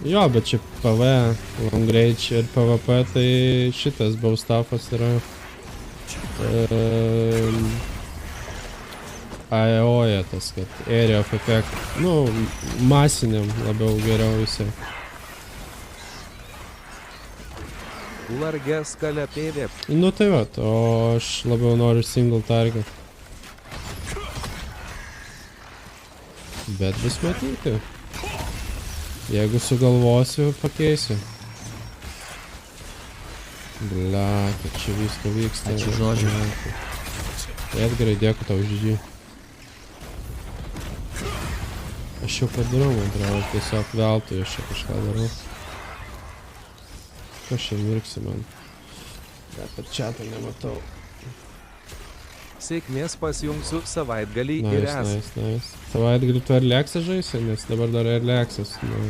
Jo, bet čia PV, long range ir PvP, tai šitas baustafas yra AEO-je tas, kad area of effect, nu, masiniam labiau geriau visai. Large skalė pėvė. Nu tai va, o aš labiau noriu single target. Bet bus matyti. Jeigu sugalvosiu, pakeisiu. Blia, kad čia visko vyksta. Ačiū žodžiu. Edgarai, dėkui tau už žydį. Aš jau padarau, man atrodo, tiesiog veltui aš čia kažką darau. Kas čia mirksi man? Bet per chatą nematau. Sėkmės pasijungsiu savaitgalį ir Nice. Savaitgalį tu Early Access žaisi, nes dabar dar Early Access. Nu.